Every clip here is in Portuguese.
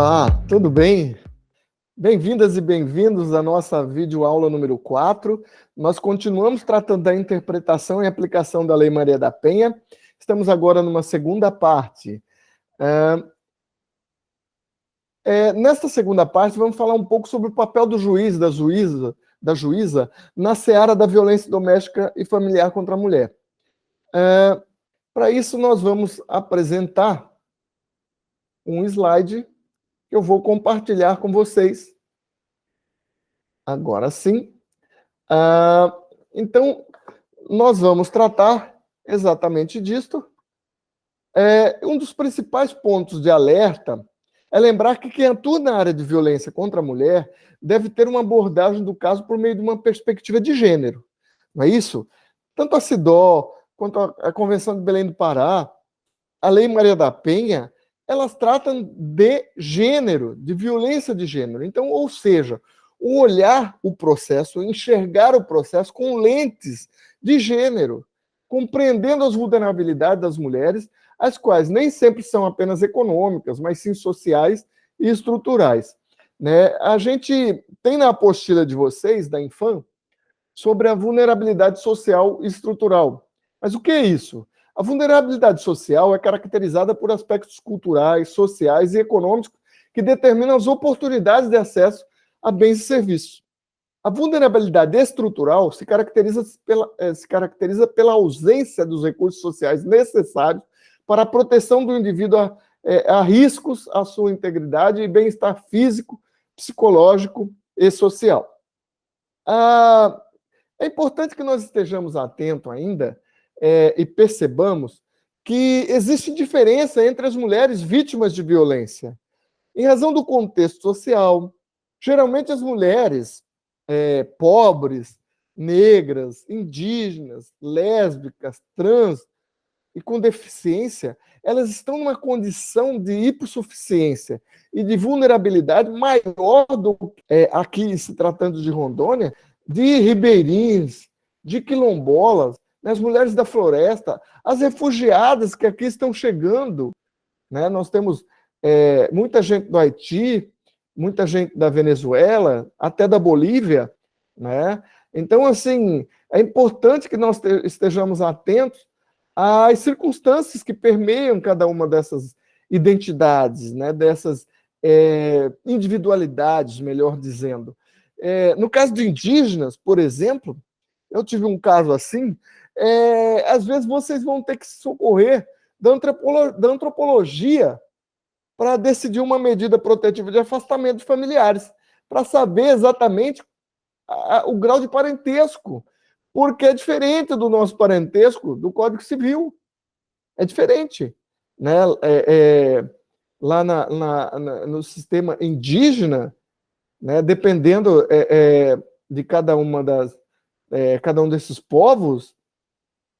Olá, tudo bem? Bem-vindas e bem-vindos à nossa videoaula número 4. Nós continuamos tratando da interpretação e aplicação da Lei Maria da Penha. Estamos agora numa segunda parte. Nesta segunda parte, vamos falar um pouco sobre o papel do juiz, da juíza, na seara da violência doméstica e familiar contra a mulher. Para isso, nós vamos apresentar um slide que eu vou compartilhar com vocês. Agora sim. Então, nós vamos tratar exatamente disto. Um dos principais pontos de alerta é lembrar que quem atua na área de violência contra a mulher deve ter uma abordagem do caso por meio de uma perspectiva de gênero. Não é isso? Tanto a CIDO quanto a Convenção de Belém do Pará, a Lei Maria da Penha, elas tratam de gênero, de violência de gênero. Então, ou seja, olhar o processo, enxergar o processo com lentes de gênero, compreendendo as vulnerabilidades das mulheres, as quais nem sempre são apenas econômicas, mas sim sociais e estruturais. Né? A gente tem na apostila de vocês, da Infam, sobre a vulnerabilidade social e estrutural. Mas o que é isso? A vulnerabilidade social é caracterizada por aspectos culturais, sociais e econômicos que determinam as oportunidades de acesso a bens e serviços. A vulnerabilidade estrutural se caracteriza pela ausência dos recursos sociais necessários para a proteção do indivíduo a riscos à sua integridade e bem-estar físico, psicológico e social. É importante que nós estejamos atentos ainda e percebamos que existe diferença entre as mulheres vítimas de violência. Em razão do contexto social, geralmente as mulheres pobres, negras, indígenas, lésbicas, trans e com deficiência, elas estão numa condição de hipossuficiência e de vulnerabilidade maior do que aqui, se tratando de Rondônia, de ribeirinhos, de quilombolas, né, as mulheres da floresta, as refugiadas que aqui estão chegando. Né? Nós temos muita gente do Haiti, muita gente da Venezuela, até da Bolívia. Né? Então, assim, é importante que nós estejamos atentos às circunstâncias que permeiam cada uma dessas identidades, né? Dessas individualidades, melhor dizendo. No caso de indígenas, por exemplo, eu tive um caso assim, às vezes vocês vão ter que se socorrer da antropologia para decidir uma medida protetiva de afastamento de familiares, para saber exatamente o grau de parentesco, porque é diferente do nosso parentesco do Código Civil. É diferente. Né? Lá no sistema indígena, né, dependendo de cada um desses povos,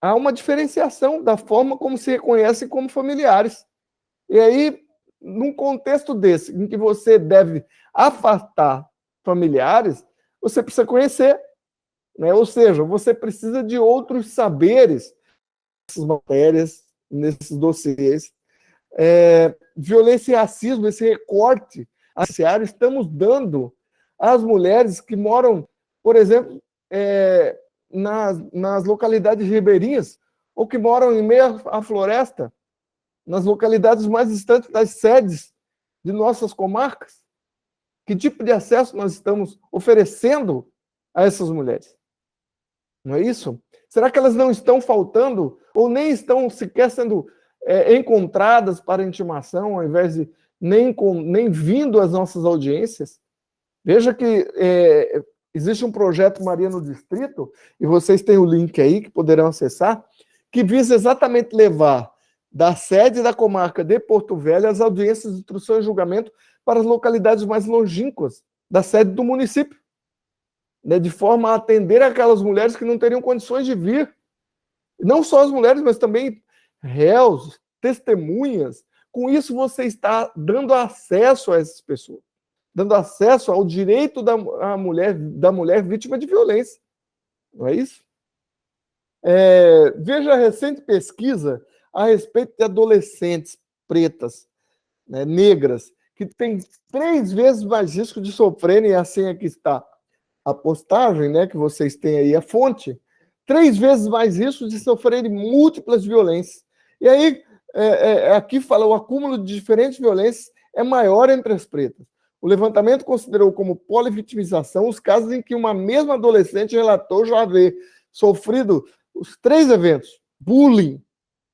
há uma diferenciação da forma como se reconhecem como familiares. E aí, num contexto desse, em que você deve afastar familiares, você precisa conhecer, né? Ou seja, você precisa de outros saberes nessas matérias, nesses dossiês. Violência e racismo, esse recorte raciário, estamos dando às mulheres que moram, por exemplo, nas localidades ribeirinhas, ou que moram em meio à floresta, nas localidades mais distantes das sedes de nossas comarcas. Que tipo de acesso nós estamos oferecendo a essas mulheres? Não é isso? Será que elas não estão faltando ou nem estão sequer sendo encontradas para intimação, ao invés de nem vindo às nossas audiências? Veja que existe um projeto Maria no Distrito, e vocês têm o link aí que poderão acessar, que visa exatamente levar da sede da comarca de Porto Velho as audiências de instrução e julgamento para as localidades mais longínquas da sede do município, né, de forma a atender aquelas mulheres que não teriam condições de vir. Não só as mulheres, mas também réus, testemunhas. Com isso, você está dando acesso a essas pessoas, dando acesso ao direito da mulher vítima de violência. Não é isso? Veja a recente pesquisa a respeito de adolescentes pretas, né, negras, que tem 3 vezes mais risco de sofrerem, e assim aqui está a postagem, né, que vocês têm aí, a fonte, 3 vezes mais risco de sofrerem múltiplas violências. E aí, aqui fala, o acúmulo de diferentes violências é maior entre as pretas. O levantamento considerou como polivitimização os casos em que uma mesma adolescente relatou já haver sofrido os 3 eventos: bullying,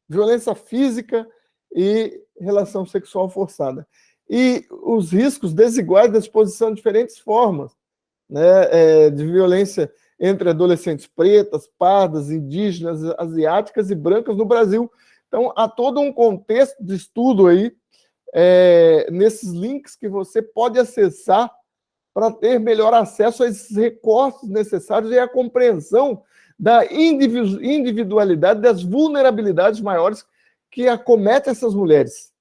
violência física e relação sexual forçada. E os riscos desiguais da exposição de diferentes formas, né, de violência entre adolescentes pretas, pardas, indígenas, asiáticas e brancas no Brasil. Então, há todo um contexto de estudo aí, nesses links que você pode acessar para ter melhor acesso a esses recortes necessários e a compreensão da individualidade, das vulnerabilidades maiores que acometem essas mulheres.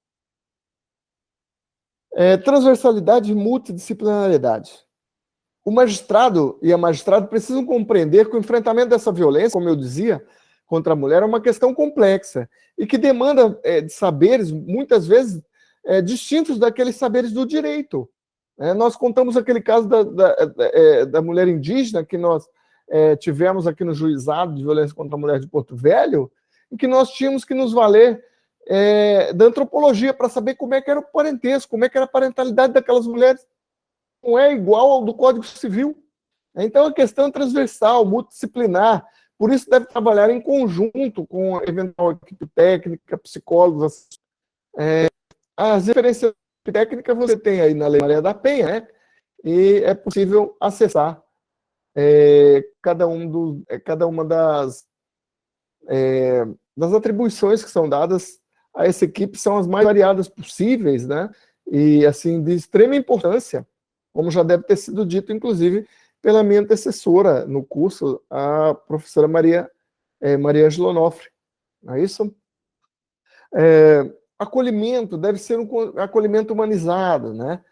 Transversalidade e multidisciplinariedade. O magistrado e a magistrada precisam compreender que o enfrentamento dessa violência, como eu dizia, contra a mulher é uma questão complexa e que demanda de saberes, muitas vezes, distintos daqueles saberes do direito. Nós contamos aquele caso da mulher indígena que nós tivemos aqui no juizado de violência contra a mulher de Porto Velho, em que nós tínhamos que nos valer da antropologia para saber como é que era o parentesco, como é que era a parentalidade daquelas mulheres. Não é igual ao do Código Civil. Então, a questão é transversal, multidisciplinar, por isso deve trabalhar em conjunto com a eventual equipe técnica, psicólogos. As referências técnicas você tem aí na Lei Maria da Penha, né? E é possível acessar cada uma das atribuições que são dadas a essa equipe, são as mais variadas possíveis, né? E, assim, de extrema importância, como já deve ter sido dito, inclusive, pela minha antecessora no curso, a professora Maria Ângela Onofre. Não é isso? Acolhimento deve ser um acolhimento humanizado, né?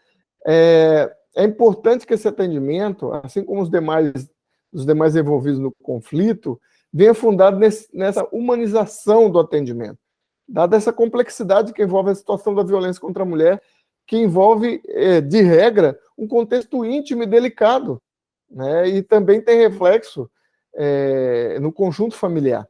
É importante que esse atendimento, assim como os demais envolvidos no conflito, venha fundado nessa humanização do atendimento, dada essa complexidade que envolve a situação da violência contra a mulher, que envolve, de regra, um contexto íntimo e delicado, né? E também tem reflexo no conjunto familiar.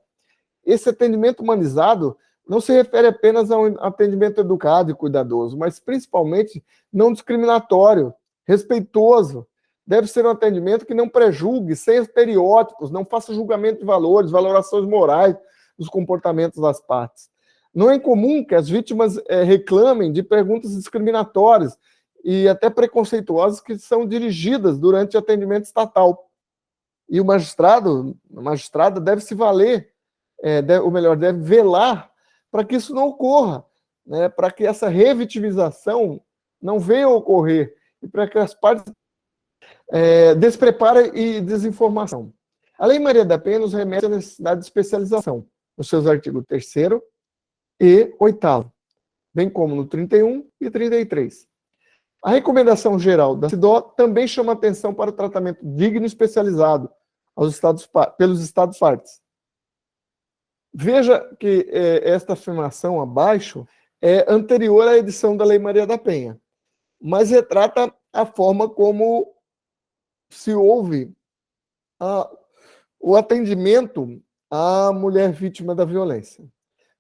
Esse atendimento humanizado não se refere apenas a um atendimento educado e cuidadoso, mas principalmente não discriminatório, respeitoso. Deve ser um atendimento que não prejulgue, sem estereótipos, não faça julgamento de valores, valorações morais dos comportamentos das partes. Não é incomum que as vítimas reclamem de perguntas discriminatórias e até preconceituosas que são dirigidas durante o atendimento estatal. E o magistrado, a magistrada deve se valer, deve velar para que isso não ocorra, né, para que essa revitimização não venha a ocorrer e para que as partes despreparem e desinformação. A Lei Maria da Penha nos remete à necessidade de especialização, nos seus artigos 3º e 8º, bem como no 31 e 33. A recomendação geral da CIDO também chama atenção para o tratamento digno e especializado pelos Estados partes. Veja que esta afirmação abaixo é anterior à edição da Lei Maria da Penha, mas retrata a forma como se houve o atendimento à mulher vítima da violência.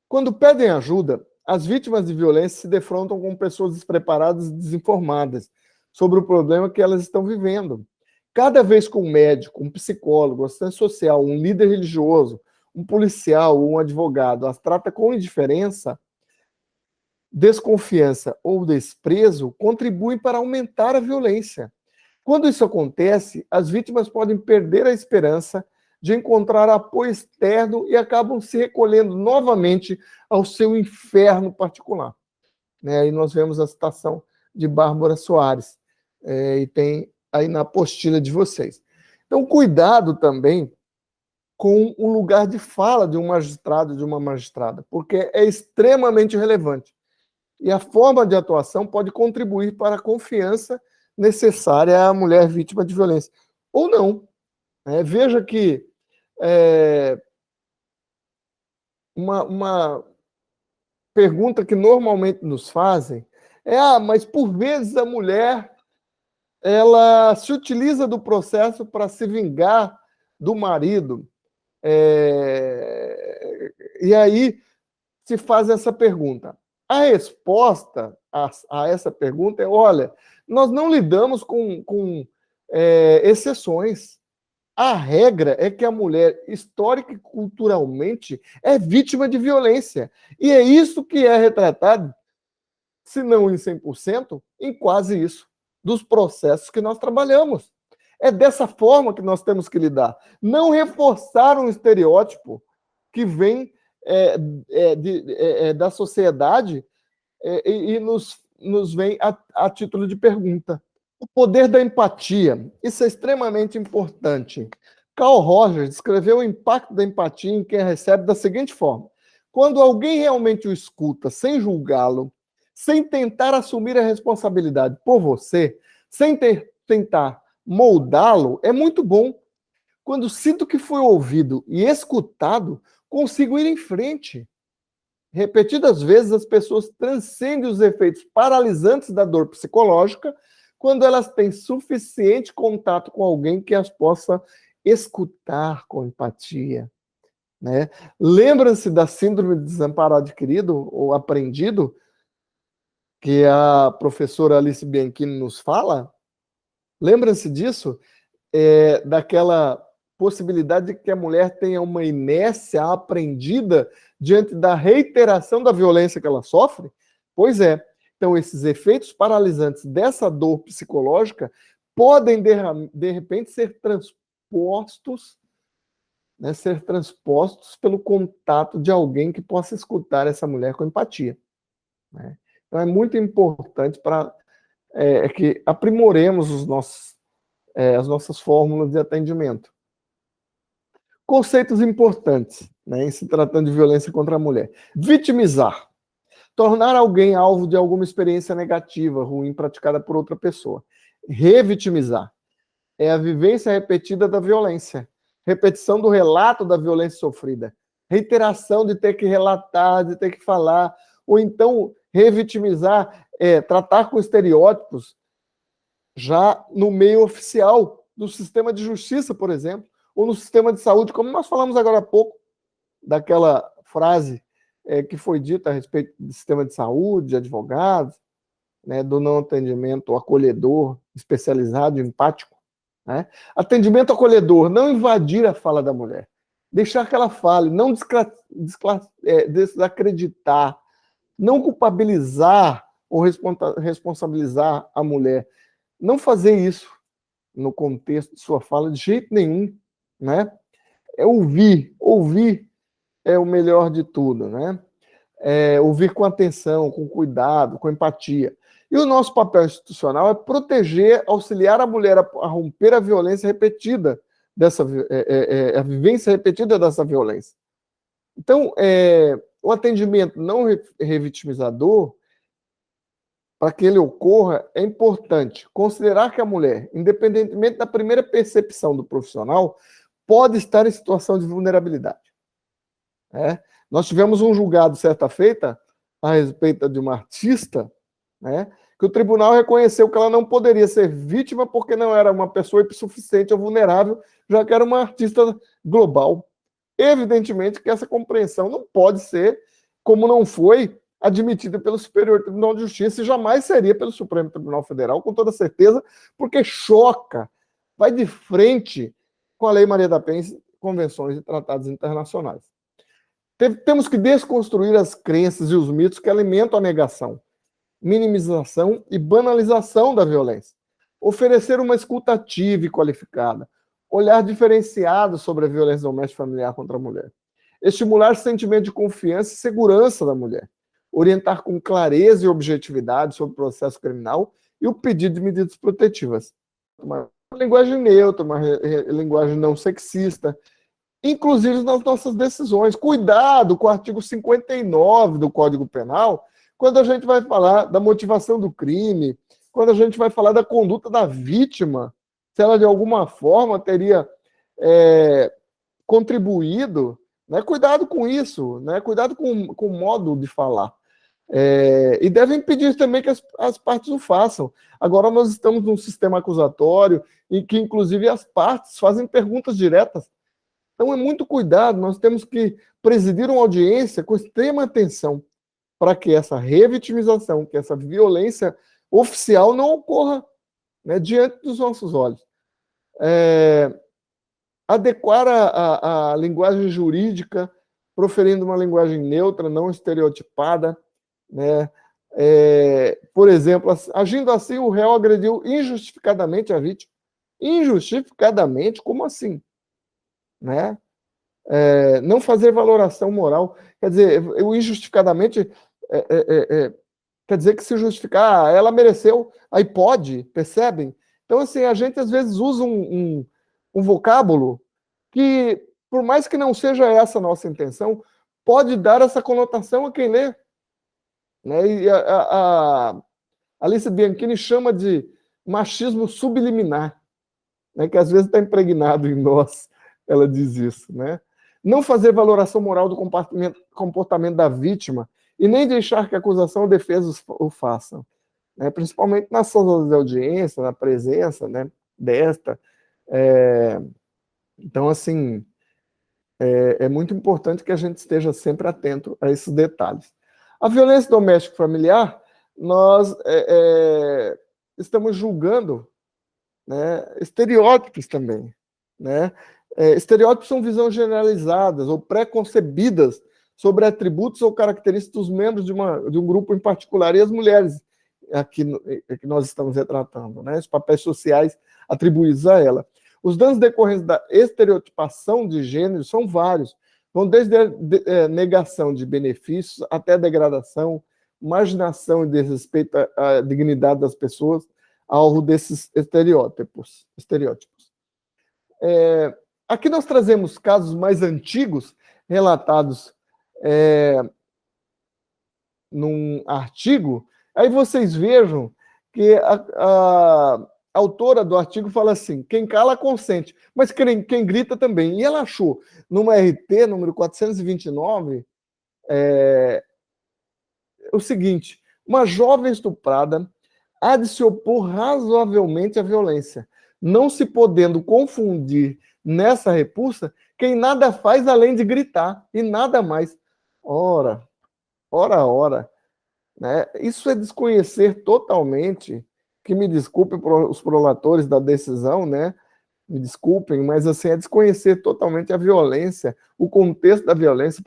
Quando pedem ajuda, as vítimas de violência se defrontam com pessoas despreparadas e desinformadas sobre o problema que elas estão vivendo. Cada vez que um médico, um psicólogo, um assistente social, um líder religioso, um policial ou um advogado as trata com indiferença, desconfiança ou desprezo, contribuem para aumentar a violência. Quando isso acontece, as vítimas podem perder a esperança de encontrar apoio externo e acabam se recolhendo novamente ao seu inferno particular. Aí nós vemos a citação de Bárbara Soares, e tem aí na apostila de vocês. Então, cuidado também com o lugar de fala de um magistrado e de uma magistrada, porque é extremamente relevante. E a forma de atuação pode contribuir para a confiança necessária à mulher vítima de violência. Ou não. Veja que uma pergunta que normalmente nos fazem Mas por vezes a mulher ela se utiliza do processo para se vingar do marido. E aí se faz essa pergunta. A resposta a essa pergunta é: olha, nós não lidamos com exceções. A regra é que a mulher, histórica e culturalmente, é vítima de violência. E é isso que é retratado, se não em 100%, em quase isso, dos processos que nós trabalhamos. É dessa forma que nós temos que lidar. Não reforçar um estereótipo que vem da sociedade e nos vem a título de pergunta. O poder da empatia. Isso é extremamente importante. Carl Rogers descreveu o impacto da empatia em quem recebe da seguinte forma: quando alguém realmente o escuta, sem julgá-lo, sem tentar assumir a responsabilidade por você, sem tentar moldá-lo, é muito bom. Quando sinto que fui ouvido e escutado, consigo ir em frente. Repetidas vezes, as pessoas transcendem os efeitos paralisantes da dor psicológica quando elas têm suficiente contato com alguém que as possa escutar com empatia. Né? Lembra-se da síndrome de desamparado adquirido ou aprendido, que a professora Alice Bianchini nos fala? Lembra-se disso? Daquela possibilidade de que a mulher tenha uma inércia aprendida diante da reiteração da violência que ela sofre? Pois é. Então, esses efeitos paralisantes dessa dor psicológica podem, de repente, ser transpostos pelo contato de alguém que possa escutar essa mulher com empatia. Né? Então, é muito importante para que aprimoremos as nossas fórmulas de atendimento. Conceitos importantes, né, em se tratando de violência contra a mulher. Vitimizar. Tornar alguém alvo de alguma experiência negativa, ruim, praticada por outra pessoa. Revitimizar. É a vivência repetida da violência. Repetição do relato da violência sofrida. Reiteração de ter que relatar, de ter que falar. Ou então, revitimizar é tratar com estereótipos já no meio oficial do sistema de justiça, por exemplo, ou no sistema de saúde, como nós falamos agora há pouco, daquela frase que foi dita a respeito do sistema de saúde, de advogados, né, do não atendimento acolhedor, especializado, empático. Né? Atendimento acolhedor, não invadir a fala da mulher, deixar que ela fale, não desacreditar, não culpabilizar ou responsabilizar a mulher. Não fazer isso no contexto de sua fala de jeito nenhum. Né? É ouvir é o melhor de tudo, né? Ouvir com atenção, com cuidado, com empatia. E o nosso papel institucional é proteger, auxiliar a mulher a romper a violência repetida, a vivência repetida dessa violência. Então, o atendimento não revitimizador, para que ele ocorra, é importante considerar que a mulher, independentemente da primeira percepção do profissional, pode estar em situação de vulnerabilidade. Nós tivemos um julgado certa feita a respeito de uma artista, né, que o tribunal reconheceu que ela não poderia ser vítima porque não era uma pessoa hipossuficiente ou vulnerável, já que era uma artista global. Evidentemente que essa compreensão não pode ser, como não foi, admitida pelo Superior Tribunal de Justiça e jamais seria pelo Supremo Tribunal Federal, com toda certeza, porque choca, vai de frente com a Lei Maria da Penha, convenções e tratados internacionais. Temos que desconstruir as crenças e os mitos que alimentam a negação, minimização e banalização da violência. Oferecer uma escuta ativa e qualificada, olhar diferenciado sobre a violência doméstica e familiar contra a mulher. Estimular sentimento de confiança e segurança da mulher. Orientar com clareza e objetividade sobre o processo criminal e o pedido de medidas protetivas. Uma linguagem neutra, uma linguagem não sexista, inclusive nas nossas decisões. Cuidado com o artigo 59 do Código Penal, quando a gente vai falar da motivação do crime, quando a gente vai falar da conduta da vítima, se ela de alguma forma teria contribuído, né? Cuidado com isso, né? Cuidado com o modo de falar. E devem impedir também que as partes o façam. Agora nós estamos num sistema acusatório em que, inclusive, as partes fazem perguntas diretas. Então é muito cuidado, nós temos que presidir uma audiência com extrema atenção para que essa revitimização, que essa violência oficial não ocorra, né, diante dos nossos olhos. Adequar a linguagem jurídica, proferindo uma linguagem neutra, não estereotipada, né? Por exemplo, agindo assim, o réu agrediu injustificadamente a vítima. Injustificadamente? Como assim? Né? Não fazer valoração moral. Quer dizer, o injustificadamente quer dizer que se justificar, ela mereceu, aí pode, percebem? Então, assim, a gente às vezes usa um vocábulo que, por mais que não seja essa a nossa intenção, pode dar essa conotação a quem lê. Né? E a Alice Bianchini chama de machismo subliminar, né? Que às vezes está impregnado em nós, ela diz isso. Né? Não fazer valoração moral do comportamento da vítima e nem deixar que a acusação ou defesa o façam. Né? Principalmente nas salas de audiência, na presença, né, desta. Então, assim, é muito importante que a gente esteja sempre atento a esses detalhes. A violência doméstica familiar, nós estamos julgando, né, estereótipos também. Né? Estereótipos são visões generalizadas ou pré-concebidas sobre atributos ou características dos membros de um grupo em particular, e as mulheres aqui que nós estamos retratando, né? Os papéis sociais atribuídos a ela. Os danos decorrentes da estereotipação de gênero são vários, vão desde a negação de benefícios até a degradação, marginação e desrespeito à dignidade das pessoas, alvo desses estereótipos. Aqui nós trazemos casos mais antigos, relatados num artigo. Aí vocês vejam que a autora do artigo fala assim: quem cala consente, mas quem grita também. E ela achou, numa RT número 429, o seguinte: uma jovem estuprada há de se opor razoavelmente à violência, não se podendo confundir nessa repulsa quem nada faz além de gritar, e nada mais. Ora. Né? Isso é desconhecer totalmente, que me desculpem os prolatores da decisão, né? Me desculpem, mas assim, é desconhecer totalmente a violência, o contexto da violência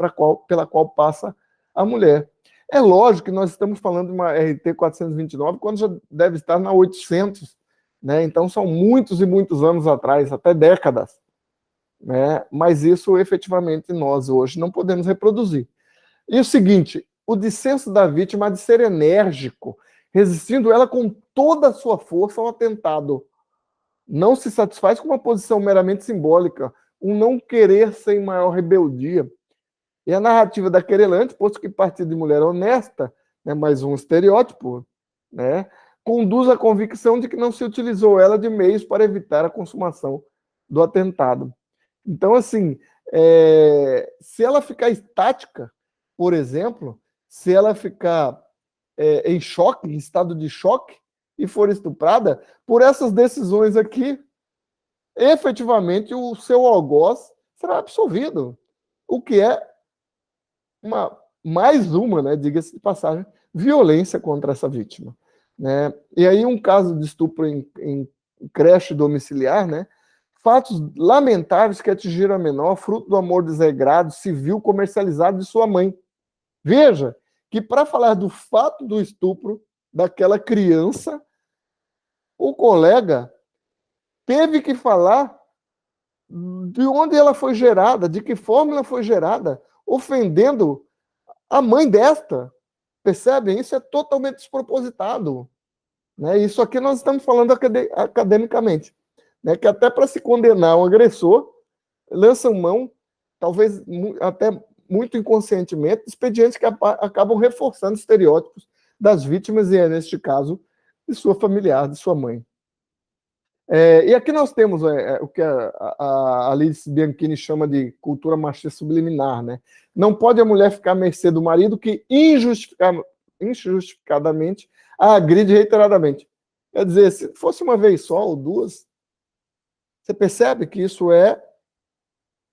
pela qual passa a mulher. É lógico que nós estamos falando de uma RT 429, quando já deve estar na 800, né? Então são muitos e muitos anos atrás, até décadas. Né? Mas isso efetivamente nós hoje não podemos reproduzir. E o seguinte: o dissenso da vítima há de ser enérgico, resistindo ela com toda a sua força ao atentado. Não se satisfaz com uma posição meramente simbólica, um não querer sem maior rebeldia. E a narrativa da querelante, posto que partir de mulher honesta, né, mais um estereótipo, né, conduz à convicção de que não se utilizou ela de meios para evitar a consumação do atentado. Então, assim, se ela ficar estática, por exemplo, se ela ficar em choque, em estado de choque, e for estuprada, por essas decisões aqui, efetivamente o seu algoz será absolvido. O que é mais uma, né, diga-se de passagem, violência contra essa vítima. Né? E aí um caso de estupro em creche domiciliar, né? Fatos lamentáveis que atingiram a menor, fruto do amor desregrado, civil, comercializado de sua mãe. Veja que, para falar do fato do estupro daquela criança, o colega teve que falar de onde ela foi gerada, de que forma ela foi gerada, ofendendo a mãe desta. Percebem? Isso é totalmente despropositado. Né? Isso aqui nós estamos falando academicamente. Né? Que até para se condenar um agressor, lançam mão, talvez até muito inconscientemente, expedientes que acabam reforçando estereótipos das vítimas, e neste caso, de sua familiar, de sua mãe. E aqui nós temos o que a Alice Bianchini chama de cultura machista subliminar. Né? Não pode a mulher ficar à mercê do marido que injustificadamente, a agride reiteradamente. Quer dizer, se fosse uma vez só ou duas, você percebe que isso é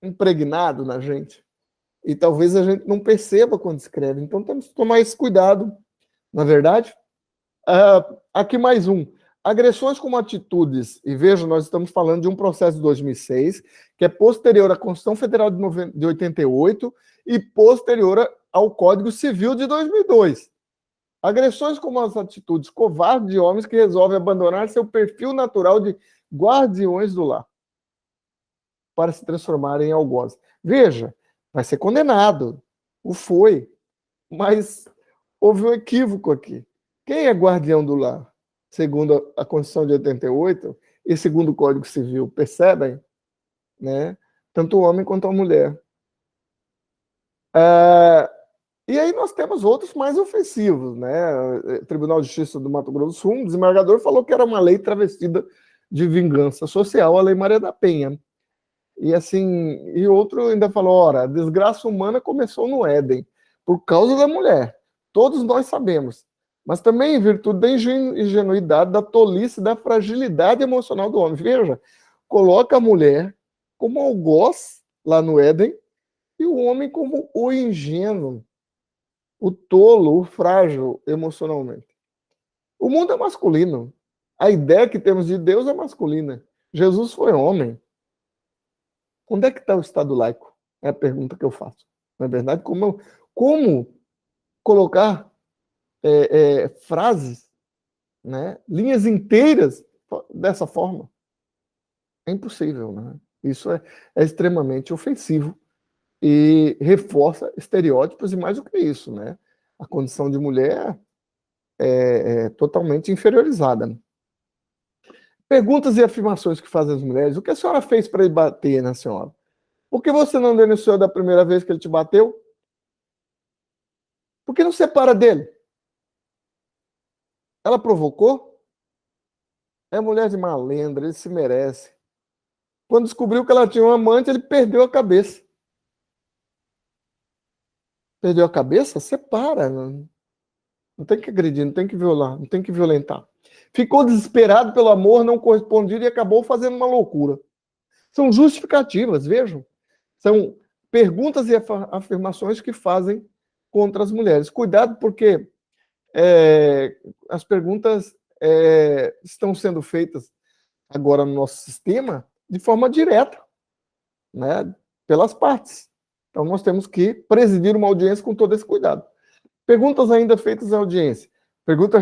impregnado na gente. E talvez a gente não perceba quando escreve. Então temos que tomar esse cuidado, na é verdade. Aqui mais um. Agressões como atitudes, e veja, nós estamos falando de um processo de 2006, que é posterior à Constituição Federal de 88 e posterior ao Código Civil de 2002. Agressões como as atitudes covardes de homens que resolvem abandonar seu perfil natural de guardiões do lar para se transformarem em algozes. Veja, vai ser condenado. O foi. Mas houve um equívoco aqui. Quem é guardião do lar? Segundo a Constituição de 88 e segundo o Código Civil, percebem? Né? Tanto o homem quanto a mulher. E aí nós temos outros mais ofensivos. Né? O Tribunal de Justiça do Mato Grosso do Sul, um desembargador, falou que era uma lei travestida de vingança social, a Lei Maria da Penha. E assim, e outro ainda falou, ora, a desgraça humana começou no Éden, por causa da mulher. Todos nós sabemos. Mas também em virtude da ingenuidade, da tolice, da fragilidade emocional do homem. Veja, coloca a mulher como algoz lá no Éden e o homem como o ingênuo, o tolo, o frágil emocionalmente. O mundo é masculino. A ideia que temos de Deus é masculina. Jesus foi homem. Onde é que está o Estado laico? É a pergunta que eu faço. Na verdade, como colocar frases, né, linhas inteiras dessa forma? É impossível, né? Isso é extremamente ofensivo e reforça estereótipos e mais do que isso, né? A condição de mulher é totalmente inferiorizada. Perguntas e afirmações que fazem as mulheres. O que a senhora fez para ele bater na senhora? Por que você não denunciou da primeira vez que ele te bateu? Por que não separa dele? Ela provocou? É mulher de malandra, ele se merece. Quando descobriu que ela tinha um amante, ele perdeu a cabeça. Perdeu a cabeça? Separa. Não tem que agredir, não tem que violar, não tem que violentar. Ficou desesperado pelo amor não correspondido e acabou fazendo uma loucura. São justificativas, vejam. São perguntas e afirmações que fazem contra as mulheres. Cuidado, porque as perguntas estão sendo feitas agora no nosso sistema de forma direta, né, pelas partes. Então, nós temos que presidir uma audiência com todo esse cuidado. Perguntas ainda feitas à audiência. Pergunta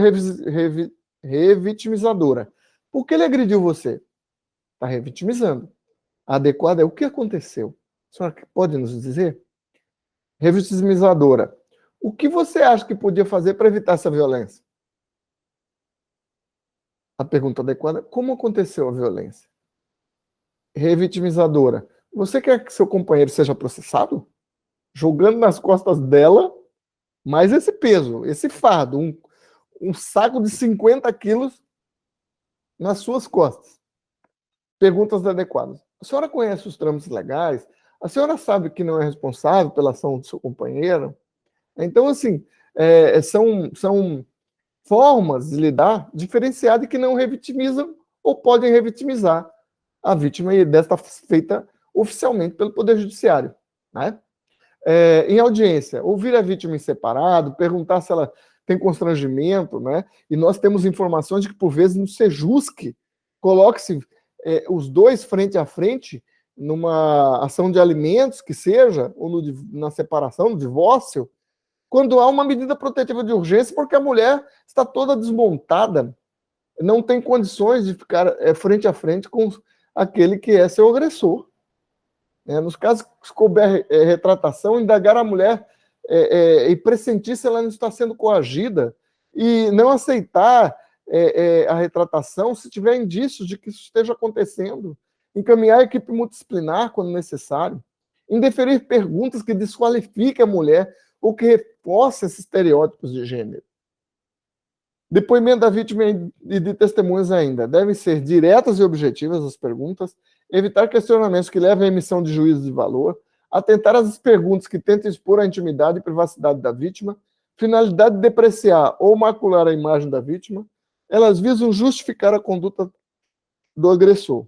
revitimizadora. Por que ele agrediu você? Está revitimizando. A adequada é o que aconteceu? A senhora pode nos dizer? Revitimizadora. O que você acha que podia fazer para evitar essa violência? A pergunta adequada, como aconteceu a violência? Revitimizadora. Você quer que seu companheiro seja processado? Jogando nas costas dela mais esse peso, esse fardo, um saco de 50 quilos nas suas costas. Perguntas adequadas. A senhora conhece os trâmites legais? A senhora sabe que não é responsável pela ação do seu companheiro? Então, assim, são formas de lidar diferenciadas que não revitimizam ou podem revitimizar a vítima, e desta feita oficialmente pelo Poder Judiciário. Né? Em audiência, ouvir a vítima em separado, perguntar se ela tem constrangimento, né? E nós temos informações de que, por vezes, no Sejusc, coloque-se os dois frente a frente numa ação de alimentos, que seja, ou na separação, no divórcio, quando há uma medida protetiva de urgência, porque a mulher está toda desmontada, não tem condições de ficar frente a frente com aquele que é seu agressor. Nos casos que couber retratação, indagar a mulher e pressentir se ela não está sendo coagida e não aceitar a retratação se tiver indícios de que isso esteja acontecendo. Encaminhar a equipe multidisciplinar quando necessário. Indeferir perguntas que desqualifiquem a mulher ou que reforcem esses estereótipos de gênero. Depoimento da vítima e de testemunhas ainda. Devem ser diretas e objetivas as perguntas, evitar questionamentos que levem à emissão de juízo de valor, atentar às perguntas que tentem expor a intimidade e privacidade da vítima, finalidade de depreciar ou macular a imagem da vítima, elas visam justificar a conduta do agressor.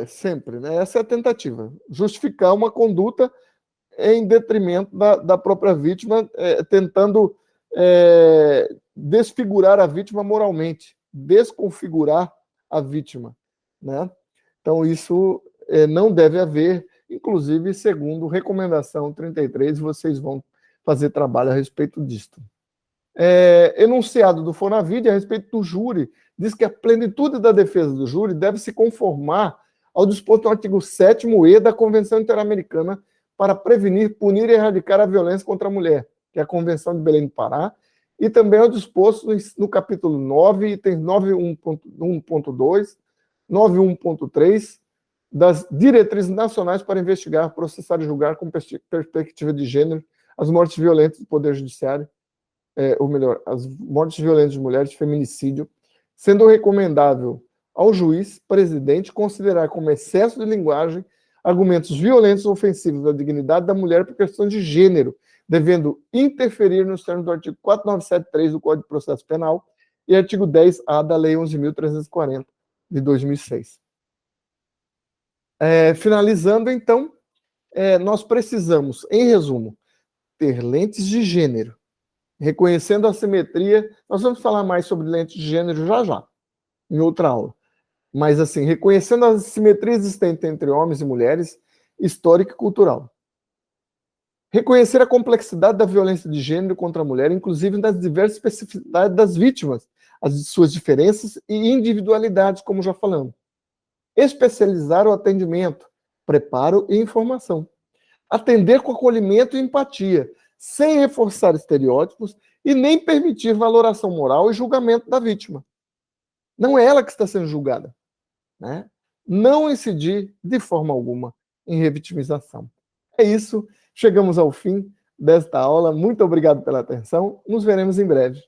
Sempre, né? Essa é a tentativa, justificar uma conduta em detrimento da própria vítima, tentando desfigurar a vítima moralmente, desconfigurar a vítima, né? Então, isso não deve haver, inclusive, segundo recomendação 33, vocês vão fazer trabalho a respeito disto. Enunciado do Fonavide a respeito do júri, diz que a plenitude da defesa do júri deve se conformar ao disposto no artigo 7º-E da Convenção Interamericana para prevenir, punir e erradicar a violência contra a mulher, que é a Convenção de Belém do Pará, e também ao disposto no capítulo 9, itens 9.1.2, 9.1.3, das diretrizes nacionais para investigar, processar e julgar com perspectiva de gênero as mortes violentas do Poder Judiciário, ou melhor, as mortes violentas de mulheres, de feminicídio, sendo recomendável ao juiz, presidente, considerar como excesso de linguagem argumentos violentos ou ofensivos à dignidade da mulher por questões de gênero, devendo interferir nos termos do artigo 4973 do Código de Processo Penal e artigo 10A da Lei 11.340, de 2006. Finalizando, então, nós precisamos, em resumo, ter lentes de gênero, reconhecendo a simetria. Nós vamos falar mais sobre lentes de gênero já, em outra aula. Mas, assim, reconhecendo a simetria existente entre homens e mulheres, histórica e cultural. Reconhecer a complexidade da violência de gênero contra a mulher, inclusive das diversas especificidades das vítimas, as suas diferenças e individualidades, como já falamos. Especializar o atendimento, preparo e informação. Atender com acolhimento e empatia, sem reforçar estereótipos e nem permitir valoração moral e julgamento da vítima. Não é ela que está sendo julgada, né? Não incidir de forma alguma em revitimização. É isso, chegamos ao fim desta aula. Muito obrigado pela atenção. Nos veremos em breve.